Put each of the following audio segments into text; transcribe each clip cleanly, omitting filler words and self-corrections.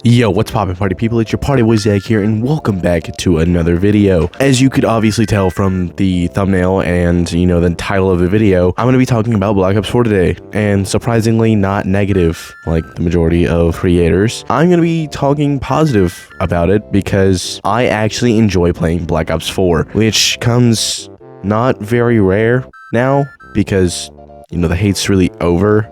Yo, what's poppin' party people? It's your party boy Zach here, and welcome back to another video. As you could obviously tell from the thumbnail and, the title of the video, I'm going to be talking about Black Ops 4 today, and surprisingly not negative like the majority of creators. I'm going to be talking positive about it because I actually enjoy playing Black Ops 4, which comes not very rare now because, the hate's really over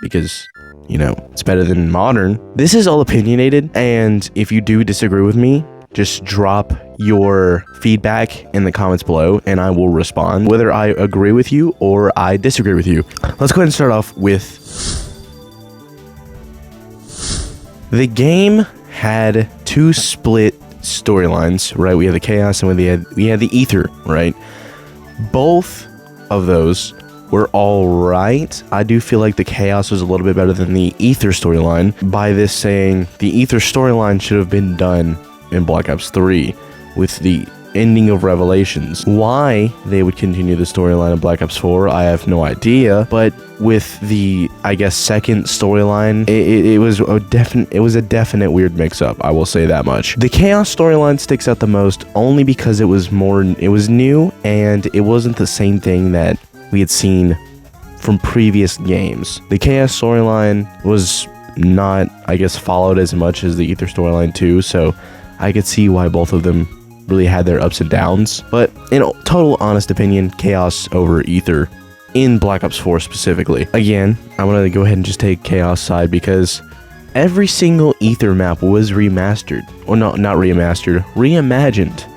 because it's better than modern. This is all opinionated, and if you do disagree with me, just drop your feedback in the comments below and I will respond whether I agree with you or I disagree with you. Let's go ahead and start off with the game had two split storylines, right? We had the Chaos and we had the Ether, right? Both of those were all right. I do feel like the Chaos was a little bit better than the Ether storyline. By this saying, the Ether storyline should have been done in Black Ops 3 with the ending of Revelations. Why they would continue the storyline in Black Ops 4, I have no idea. But with the, second storyline, it was a definite weird mix-up. I will say that much. The Chaos storyline sticks out the most only because it was new and it wasn't the same thing that we had seen from previous games. The Chaos storyline was not, followed as much as the Ether storyline too, so I could see why both of them really had their ups and downs. But in total honest opinion, Chaos over Ether in Black Ops 4 specifically. Again, I'm gonna go ahead and just take Chaos side because every single Ether map was remastered. Or no, not remastered, reimagined.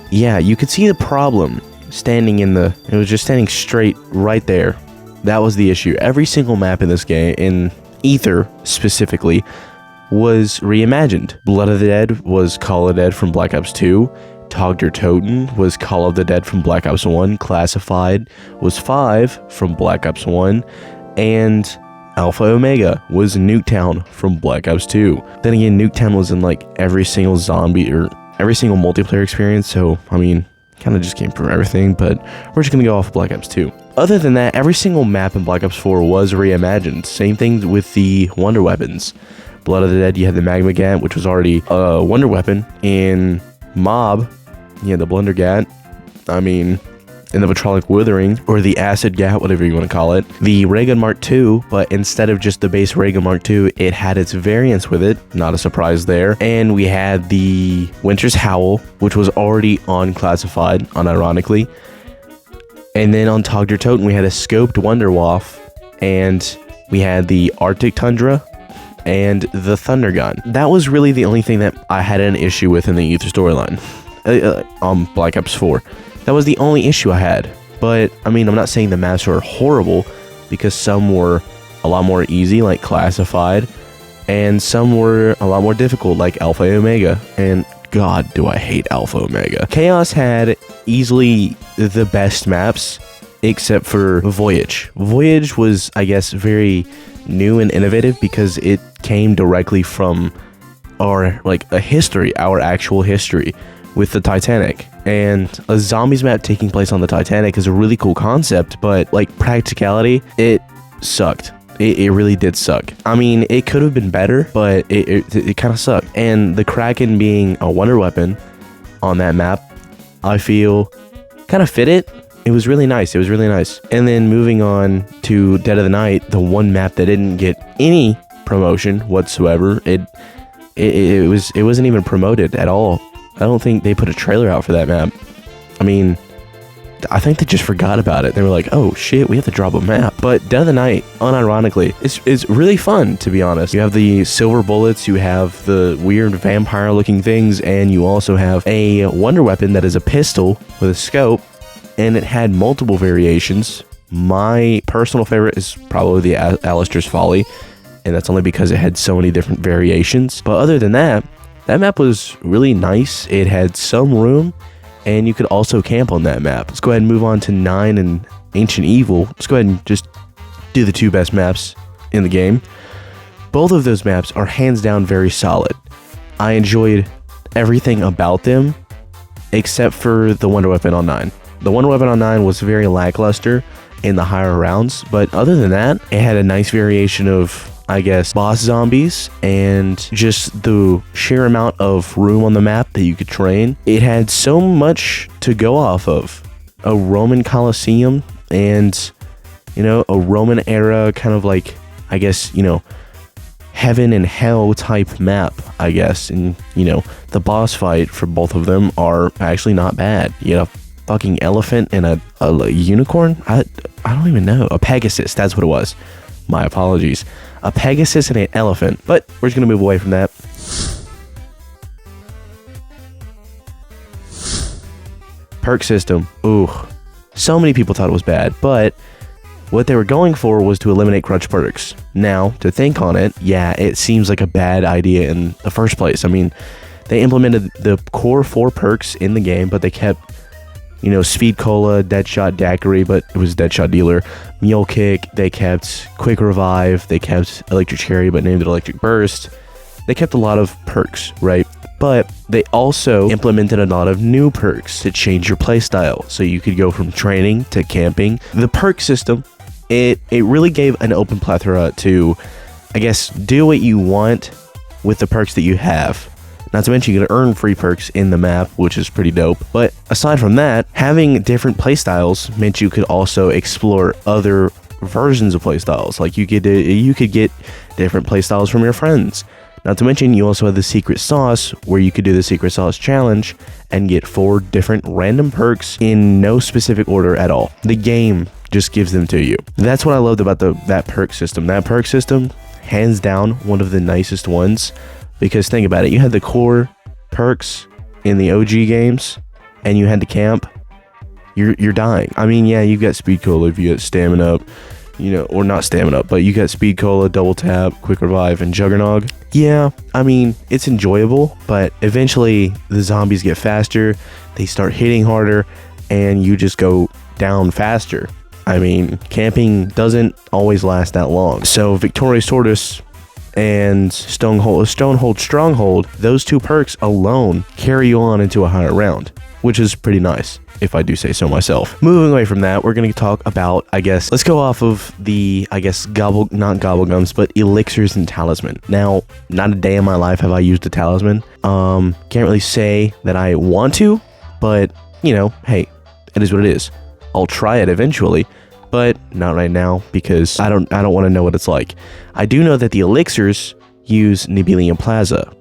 Yeah, you could see the problem. It was just standing straight right there. That was the issue. Every single map in this game, in Ether specifically, was reimagined. Blood of the Dead was Call of the Dead from Black Ops 2. Togder Toten was Call of the Dead from Black Ops 1. Classified was 5 from Black Ops 1. And Alpha Omega was Nuketown from Black Ops 2. Then again, Nuketown was in every single zombie or every single multiplayer experience, so kind of just came from everything, but we're just gonna go off of Black Ops 2. Other than that, every single map in Black Ops 4 was reimagined. Same thing with the wonder weapons. Blood of the Dead, you had the Magma Gat, which was already a wonder weapon. In Mob, you had the Blunder Gat. In the Vitrolic Withering, or the Acid Gat, whatever you want to call it. The Ray Gun Mark II, but instead of just the base Ray Gun Mark II, it had its variants with it. Not a surprise there. And we had the Winter's Howl, which was already unclassified, unironically. And then on Togder Toten, we had a Scoped Wonderwaff, and we had the Arctic Tundra, and the Thunder Gun. That was really the only thing that I had an issue with in the Ether storyline on Black Ops 4. That was the only issue I had. But, I'm not saying the maps were horrible, because some were a lot more easy, like Classified, and some were a lot more difficult, like Alpha Omega. And God, do I hate Alpha Omega. Chaos had easily the best maps, except for Voyage. Voyage was, very new and innovative because it came directly from our, our actual history with the Titanic. And a zombies map taking place on the Titanic is a really cool concept, but practicality, it sucked. It really did suck. It could have been better, but it kind of sucked. And the Kraken being a wonder weapon on that map, I feel kind of fit it. It was really nice. And then moving on to Dead of the Night, the one map that didn't get any promotion whatsoever. It wasn't even promoted at all. I don't think they put a trailer out for that map. I think they just forgot about it. They were like, oh shit, we have to drop a map. But Dead of the Night, unironically, it's really fun, to be honest. You have the silver bullets, you have the weird vampire looking things, and you also have a wonder weapon that is a pistol with a scope, and it had multiple variations. My personal favorite is probably the Alistair's Folly, and that's only because it had so many different variations. But other than that, that map was really nice. It had some room, and you could also camp on that map. Let's go ahead and move on to 9 and Ancient Evil. Let's go ahead and just do the two best maps in the game. Both of those maps are hands down very solid. I enjoyed everything about them, except for the Wonder Weapon on 9. The Wonder Weapon on 9 was very lackluster in the higher rounds, but other than that, it had a nice variation of I guess, boss zombies and just the sheer amount of room on the map that you could train. It had so much to go off of. A Roman Colosseum and, you know, a Roman era kind of like, I guess, you know, heaven and hell type map, I guess. And, you know, the boss fight for both of them are actually not bad. You know, fucking elephant and a unicorn? I don't even know. A Pegasus, that's what it was. My apologies. A Pegasus and an elephant. But we're just going to move away from that. Perk system. Ooh. So many people thought it was bad, but what they were going for was to eliminate crutch perks. Now, to think on it, yeah, it seems like a bad idea in the first place. I mean, they implemented the core 4 perks in the game, but they kept, you know, Speed Cola, Deadshot Daiquiri, but it was Deadshot Dealer, Mule Kick, they kept Quick Revive, they kept Electric Cherry, but named it Electric Burst. They kept a lot of perks, right? But they also implemented a lot of new perks to change your playstyle. So you could go from training to camping. The perk system, it really gave an open plethora to, I guess, do what you want with the perks that you have. Not to mention you can earn free perks in the map, which is pretty dope. But aside from that, having different playstyles meant you could also explore other versions of playstyles. Like you could get different playstyles from your friends. Not to mention, you also have the secret sauce, where you could do the secret sauce challenge and get 4 different random perks in no specific order at all. The game just gives them to you. That's what I loved about that perk system. That perk system, hands down, one of the nicest ones. Because think about it, you had the core perks in the OG games, and you had the camp. You're dying. I mean, yeah, you've got Speed Cola if you get stamina up. You know, or not stamina up, but you got Speed Cola, Double Tap, Quick Revive, and Juggernog. Yeah, I mean, it's enjoyable, but eventually the zombies get faster, they start hitting harder, and you just go down faster. I mean, camping doesn't always last that long. So Victorious Tortoise and Stonehold Stronghold, those 2 perks alone carry you on into a higher round, which is pretty nice, if I do say so myself. Moving away from that, we're going to talk about, I guess, let's go off of the, I guess, not gobblegums, but elixirs and talisman. Now, not a day in my life have I used a talisman. Can't really say that I want to, but, you know, hey, it is what it is. I'll try it eventually, but not right now, because I don't want to know what it's like. I do know that the elixirs use Nibelium Plasma,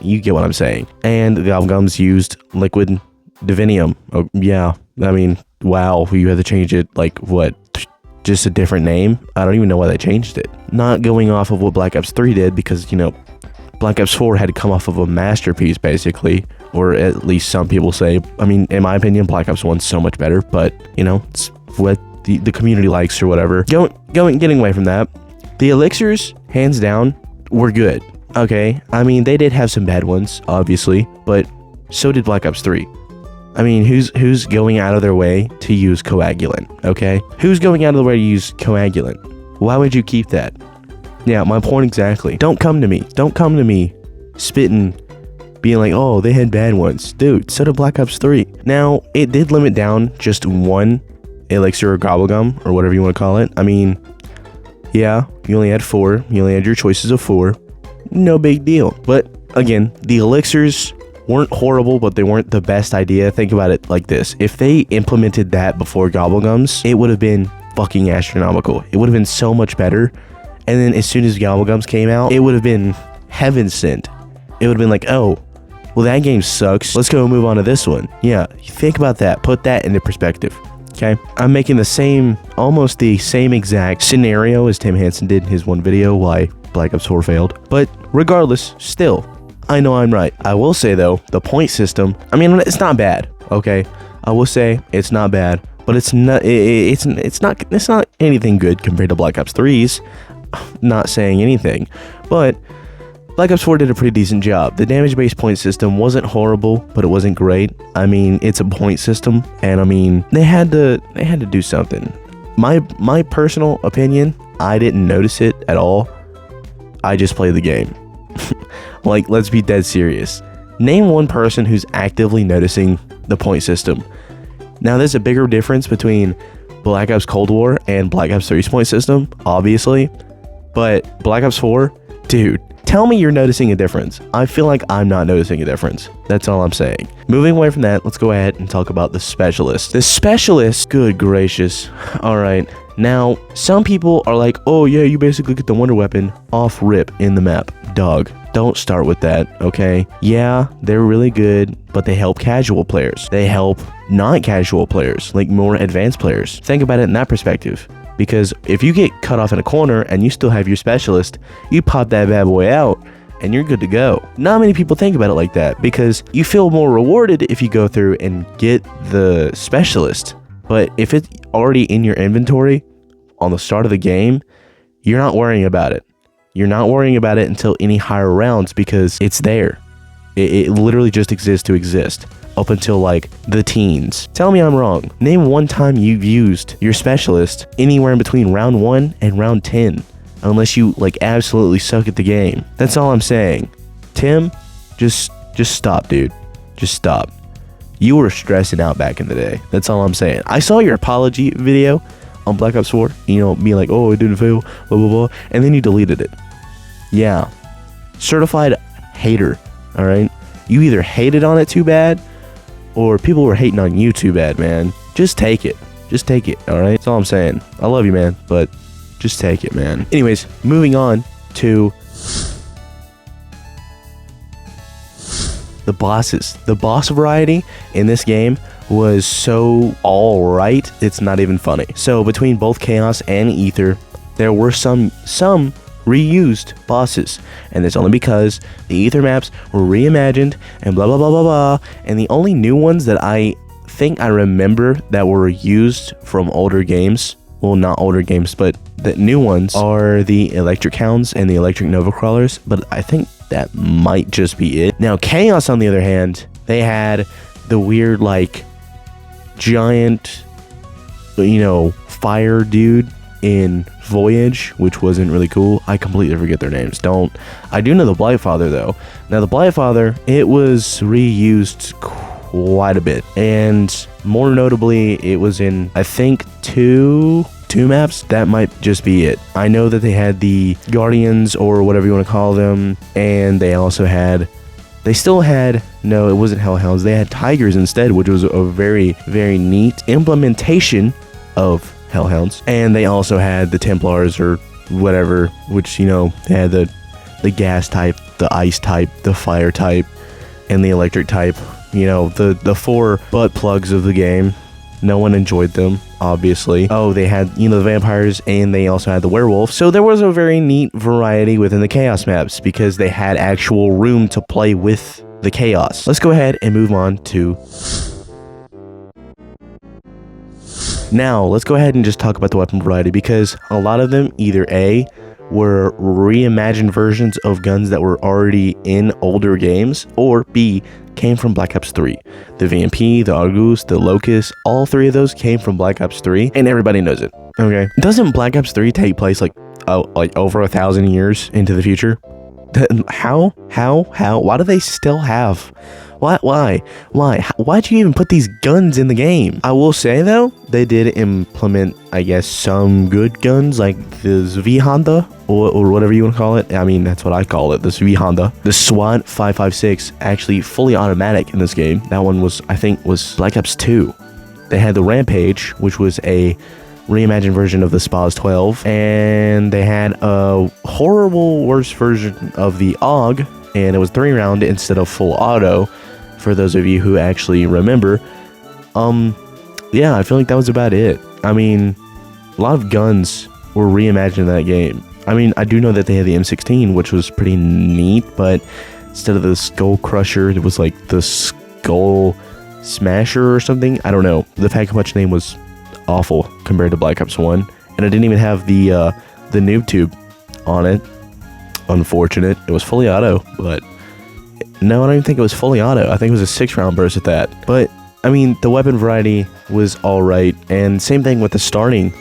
you get what I'm saying. And the gobblegums used liquid divinium. Oh, yeah, I mean, wow, you had to change it, like, what, just a different name? I don't even know why they changed it. Not going off of what Black Ops 3 did, because, you know, Black Ops 4 had to come off of a masterpiece, basically, or at least some people say. I mean, in my opinion, Black Ops 1's so much better, but, you know, it's what the community likes or whatever. Getting away from that, the elixirs, hands down, were good. Okay, I mean, they did have some bad ones, obviously, but so did Black Ops 3. I mean, who's going out of their way to use coagulant, okay? Who's going out of the way to use coagulant? Why would you keep that? Yeah, my point exactly. Don't come to me spitting, being like, oh, they had bad ones. Dude, so did Black Ops 3. Now, it did limit down just one elixir or gobblegum, or whatever you want to call it. I mean, yeah, you only had 4. You only had your choices of 4. No big deal. But, again, the elixirs weren't horrible, but they weren't the best idea. Think about it like this. If they implemented that before gobblegums, it would have been fucking astronomical. It would have been so much better. And then as soon as gobblegums came out, it would have been heaven sent. It would have been like, oh, well, that game sucks. Let's go move on to this one. Yeah, think about that. Put that into perspective. Okay, I'm making almost the same exact scenario as Tim Hansen did in his one video, why Black Ops 4 failed. But regardless, still, I know I'm right. I will say though, the point system, I mean, it's not bad. Okay, I will say it's not bad, but it's not anything good compared to Black Ops 3's. Not saying anything, but Black Ops 4 did a pretty decent job. The damage-based point system wasn't horrible, but it wasn't great. I mean, it's a point system, and I mean, they had to do something. My personal opinion, I didn't notice it at all. I just played the game. Like, let's be dead serious. Name one person who's actively noticing the point system. Now, there's a bigger difference between Black Ops Cold War and Black Ops 3's point system, obviously. But Black Ops 4, dude, tell me you're noticing a difference. I feel like I'm not noticing a difference. That's all I'm saying. Moving away from that, let's go ahead and talk about the specialist. The specialist, good gracious. All right. Now, some people are like, oh yeah, you basically get the wonder weapon off rip in the map. Dog, don't start with that, okay? Yeah, they're really good, but they help casual players. They help non-casual players, like more advanced players. Think about it in that perspective. Because if you get cut off in a corner and you still have your specialist, you pop that bad boy out and you're good to go. Not many people think about it like that because you feel more rewarded if you go through and get the specialist. But if it's already in your inventory on the start of the game, you're not worrying about it. You're not worrying about it until any higher rounds because it's there. It literally just exists to exist up until like the teens. Tell me I'm wrong. Name one time you've used your specialist anywhere in between round 1 and round 10. Unless you like absolutely suck at the game. That's all I'm saying. Tim, just stop, dude. Just stop. You were stressing out back in the day. That's all I'm saying. I saw your apology video on Black Ops 4. You know, being like, oh, it didn't fail, blah, blah, blah. And then you deleted it. Yeah. Certified hater. All right? You either hated on it too bad or people were hating on you too bad, man. Just take it. Just take it, all right? That's all I'm saying. I love you, man, but just take it, man. Anyways, moving on to the bosses. The boss variety in this game was so alright, it's not even funny. So between both Chaos and Ether, there were some reused bosses, and that's only because the Ether maps were reimagined and blah blah blah blah blah, and the only new ones that I think I remember that were used from older games, well, not older games, but the new ones are the Electric Hounds and the Electric Nova Crawlers, but I think that might just be it. Now Chaos, on the other hand, they had the weird like giant, you know, fire dude in Voyage, which wasn't really cool. I completely forget their names. I do know the Blightfather though. Now the Blightfather, it was reused quite a bit, and more notably it was in I think two maps. That might just be it. I know that they had the Guardians or whatever you want to call them, and they still had, no, it wasn't Hellhounds, they had Tigers instead, which was a very, very neat implementation of Hellhounds. And they also had the Templars or whatever, which, you know, they had the gas type, the ice type, the fire type, and the electric type. You know, the 4 butt plugs of the game. No one enjoyed them, obviously. Oh, they had, you know, the vampires, and they also had the werewolf. So there was a very neat variety within the Chaos maps because they had actual room to play with the Chaos. Let's go ahead and move on to... Now, let's go ahead and just talk about the weapon variety because a lot of them either A, were reimagined versions of guns that were already in older games, or B, came from Black Ops 3. The VMP, the Argus, the Locust, all 3 of those came from Black Ops 3, and everybody knows it. Okay, doesn't Black Ops 3 take place like over 1,000 years into the future? How? Why do they still have? Why? Why'd you even put these guns in the game? I will say though, they did implement, I guess, some good guns like the V Honda or whatever you want to call it. I mean, that's what I call it, the V Honda. The SWAT 556, actually fully automatic in this game. That one was, I think, was Black Ops 2. They had the Rampage, which was a reimagined version of the SPAS 12, and they had a horrible worse version of the AUG, and it was 3-round instead of full auto. For those of you who actually remember, yeah, I feel like that was about it. I mean, a lot of guns were reimagined in that game. I mean, I do know that they had the M16, which was pretty neat, but instead of the Skull Crusher, it was like the Skull Smasher or something. I don't know. The Pack-a-Punch name was awful compared to Black Ops 1, and I didn't even have the noob tube on it. Unfortunate. It was fully auto, but no, I don't even think it was fully auto. I think it was a 6-round burst at that. But I mean, the weapon variety was alright, and same thing with the starting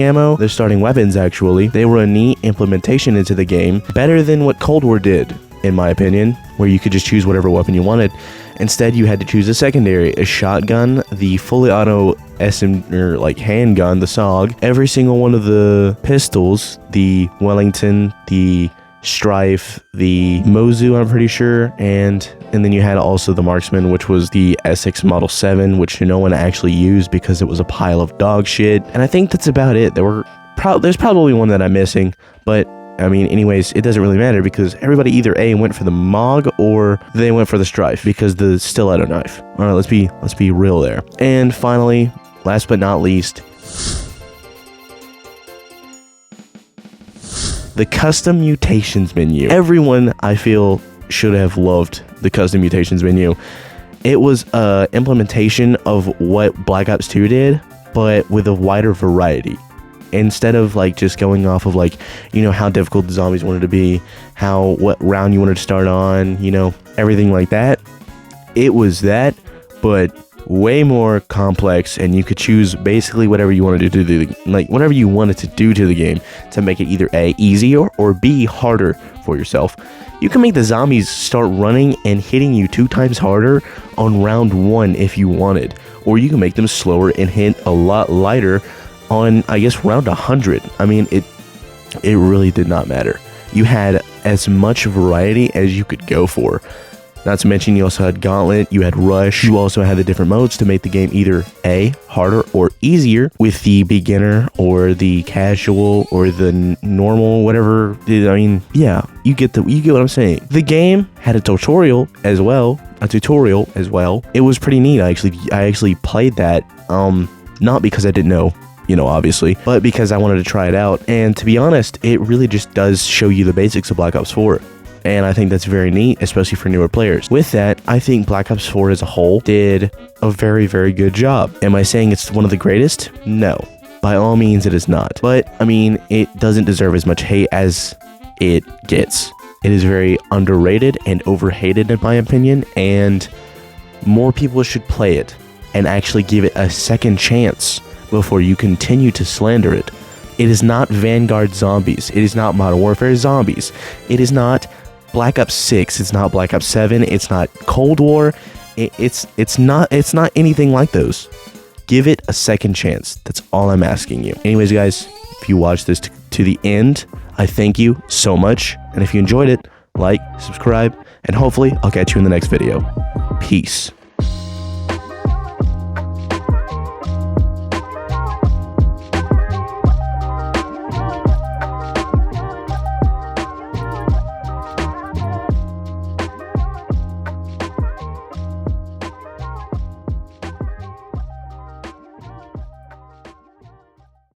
ammo, the starting weapons actually. They were a neat implementation into the game, better than what Cold War did. in my opinion, where you could just choose whatever weapon you wanted. Instead, you had to choose a secondary, a shotgun, the fully auto handgun, the SOG, every single one of the pistols, the Wellington, the Strife, the Mozu, I'm pretty sure, and then you had also the Marksman, which was the Essex Model 7, which no one actually used because it was a pile of dog shit. And I think that's about it. There's probably one that I'm missing, but I mean, anyways, it doesn't really matter because everybody either A, went for the MOG or they went for the Strife because the stiletto knife. All right, let's be real there. And finally, last but not least, the custom mutations menu. Everyone, I feel, should have loved the custom mutations menu. It was a implementation of what Black Ops 2 did, but with a wider variety. Instead of like just going off of like, you know, how difficult the zombies wanted to be, what round you wanted to start on, you know, everything like that. It was that, but way more complex, and you could choose basically whatever you wanted to do, whatever you wanted to do to the game to make it either A, easier, or B, harder for yourself. You can make the zombies start running and hitting you 2 times harder on round 1 if you wanted, or you can make them slower and hit a lot lighter on, I guess, round 100. I mean, it really did not matter. You had as much variety as you could go for. Not to mention, you also had Gauntlet, you had Rush, you also had the different modes to make the game either A, harder or easier with the beginner or the casual or the normal, whatever. I mean, yeah, you get what I'm saying. The game had a tutorial as well. It was pretty neat. I actually played that, not because I didn't know, you know, obviously, but because I wanted to try it out. And to be honest, it really just does show you the basics of Black Ops 4. And I think that's very neat, especially for newer players. With that, I think Black Ops 4 as a whole did a very, very good job. Am I saying it's one of the greatest? No. By all means, it is not. But, I mean, it doesn't deserve as much hate as it gets. It is very underrated and overhated, in my opinion, and more people should play it and actually give it a second chance before you continue to slander it. It is not Vanguard Zombies. It is not Modern Warfare Zombies. It is not Black Ops 6, it's not Black Ops 7, it's not Cold War, it's not anything like those. Give it a second chance. That's all I'm asking you. Anyways, guys, if you watched this to the end, I thank you so much. And if you enjoyed it, like, subscribe, and hopefully I'll catch you in the next video. Peace.